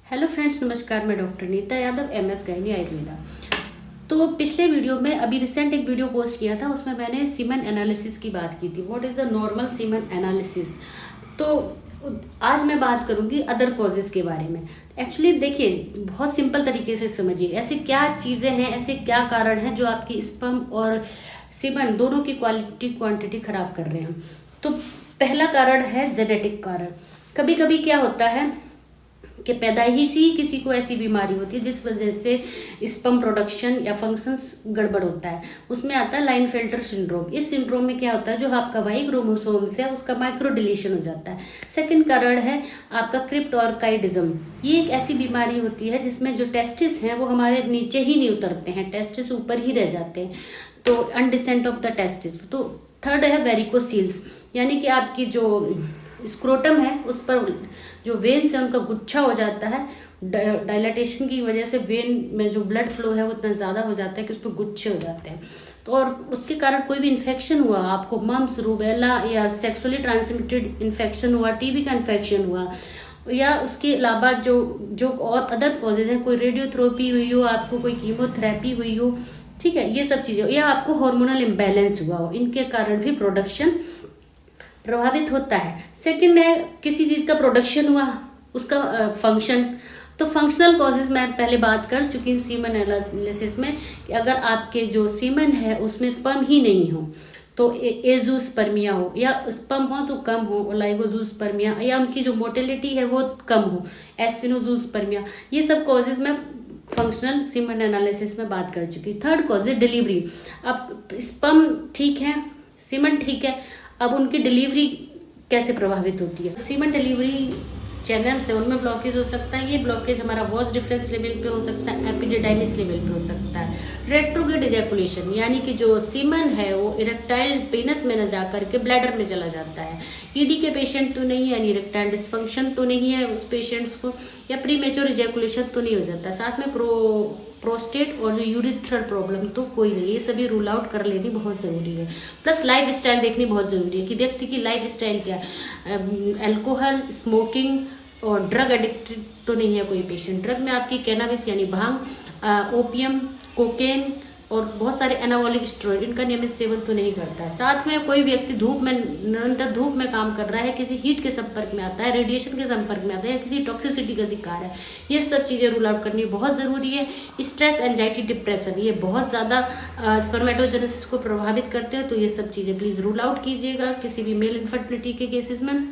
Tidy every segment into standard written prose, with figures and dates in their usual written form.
Hello friends, नमस्कार। मैं doctor Neeta Yadav, MS gynae Ayurveda. तो पिछले वीडियो में अभी रिसेंट एक वीडियो पोस्ट किया था, उसमें मैंने सीमन एनालिसिस की बात की थी। What is the normal semen analysis. तो आज मैं बात करूंगी अदर कॉजेज के बारे में। एक्चुअली देखिए, बहुत सिंपल तरीके से समझिए, ऐसे क्या चीजें हैं, ऐसे क्या कारण हैं जो आपकी स्पर्म और सीमन दोनों की क्वालिटी क्वांटिटी खराब कर रहे हैं। तो पहला कारण है जेनेटिक कारण। कभी कभी क्या होता है कि पैदाइशी ही किसी को ऐसी बीमारी होती है जिस वजह से स्पर्म प्रोडक्शन या फंक्शंस गड़बड़ होता है। उसमें आता है लाइनफेल्टर सिंड्रोम। इस सिंड्रोम में क्या होता है, जो आपका वाई क्रोमोसोम्स है उसका माइक्रो डिलीशन हो जाता है। सेकंड कारण है आपका क्रिप्टोऑर्काइडिज्म। ये एक ऐसी बीमारी होती है जिसमें जो टेस्टिस हैं वो हमारे नीचे ही नहीं उतरते हैं, टेस्टिस ऊपर ही रह जाते हैं, तो अनडिसेंट ऑफ द टेस्टिस। तो थर्ड है वेरिकोसील्स, यानी कि आपकी जो स्क्रोटम है उस पर जो वेन्स है उनका गुच्छा हो जाता है। डायलाटेशन की वजह से वेन में जो ब्लड फ्लो है वो इतना ज्यादा हो जाता है कि उस पर गुच्छे हो जाते हैं। तो और उसके कारण कोई भी इन्फेक्शन हुआ, आपको मम्स, रूबेला या सेक्सुअली ट्रांसमिटेड इन्फेक्शन हुआ, टीबी का इन्फेक्शन हुआ, या उसके अलावा जो और अदर कॉजेज हैं, कोई रेडियोथेरेपी हुई हो, आपको कोई कीमोथेरेपी हुई हो, ठीक है, ये सब चीजें, या आपको हार्मोनल इम्बैलेंस हुआ हो, इनके कारण भी प्रोडक्शन प्रभावित होता है। सेकंड है किसी चीज का प्रोडक्शन हुआ, उसका फंक्शन। तो फंक्शनल कॉजेज मैं पहले बात कर चुकी हूँ सीमन एनालिसिस में, कि अगर आपके जो सीमन है उसमें स्पर्म ही नहीं हो तो एजूस्पर्मिया हो, या स्पर्म हो तो कम हो, ओलाइगोजूस्पर्मिया, या उनकी जो मोटिलिटी है वो कम हो, एस्टिनोजूस्पर्मिया। ये सब कॉजेज में फंक्शनल सीमन एनालिसिस में बात कर चुकी। थर्ड कॉज है डिलीवरी। अब स्पर्म ठीक है, सीमन ठीक है, अब उनकी डिलीवरी कैसे प्रभावित होती है। सीमन डिलीवरी चैनल से उनमें ब्लॉकेज हो सकता है। ये ब्लॉकेज हमारा वॉस डिफरेंस लेवल पे हो सकता है, एपिडिडाइमिस लेवल पे हो सकता है। रेट्रोग्रेड इजैकुलेशन, यानी कि जो सीमन है वो इरेक्टाइल पेनस में न जाकर के ब्लैडर में चला जाता है। ईडी के पेशेंट तो नहीं है, यानी इरेक्टाइल डिस्फंक्शन तो नहीं है उस पेशेंट्स को, या प्रीमेच्योर इजैकुलेशन तो नहीं हो जाता। साथ में प्रोस्टेट और यूरिथ्रल प्रॉब्लम तो कोई नहीं। ये सभी रूल आउट कर लेनी बहुत ज़रूरी है। प्लस लाइफ स्टाइल देखनी बहुत ज़रूरी है कि व्यक्ति की लाइफ स्टाइल क्या है। अल्कोहल, स्मोकिंग और ड्रग एडिक्टेड तो नहीं है कोई पेशेंट। ड्रग में आपकी कैनाबिस यानी भांग, ओपियम, कोकेन और बहुत सारे एनाबॉलिक स्टेरॉइड, इनका नियमित सेवन तो नहीं करता है। साथ में कोई व्यक्ति धूप में निरंतर धूप में काम कर रहा है, किसी हीट के संपर्क में आता है, रेडिएशन के संपर्क में आता है, या किसी टॉक्सिसिटी का शिकार है, ये सब चीज़ें रूल आउट करनी बहुत ज़रूरी है। स्ट्रेस, एंजाइटी, डिप्रेशन, ये बहुत ज़्यादा स्पर्मेटोजेनेसिस को प्रभावित करते हैं, तो ये सब चीज़ें प्लीज़ रूल आउट कीजिएगा किसी भी मेल इन्फर्टिलिटी के केसेस में।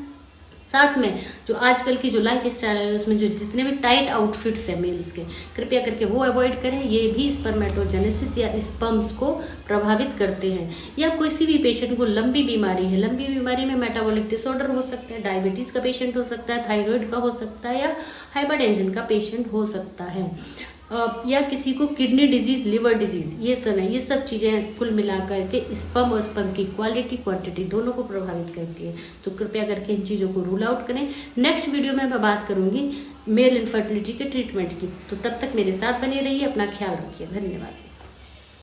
साथ में जो आजकल की जो लाइफ स्टाइल है उसमें जो जितने भी टाइट आउटफिट्स हैं मेल्स के, कृपया करके वो अवॉइड करें। ये भी स्पर्मेटोजेनेसिस या स्पर्म्स को प्रभावित करते हैं। या किसी भी पेशेंट को लंबी बीमारी है, लंबी बीमारी में मेटाबॉलिक डिसऑर्डर हो सकता है, डायबिटीज़ का पेशेंट हो सकता है, थायराइड का हो सकता है, या हाइपरटेंशन का पेशेंट हो सकता है, या किसी को किडनी डिजीज, लिवर डिजीज, ये सब है। ये सब चीज़ें कुल मिलाकर के स्पर्म और स्पर्म की क्वालिटी क्वांटिटी दोनों को प्रभावित करती है। तो कृपया करके इन चीज़ों को रूल आउट करें। नेक्स्ट वीडियो में मैं बात करूंगी मेल इनफर्टिलिटी के ट्रीटमेंट की। तो तब तक मेरे साथ बने रहिए, अपना ख्याल रखिए। धन्यवाद।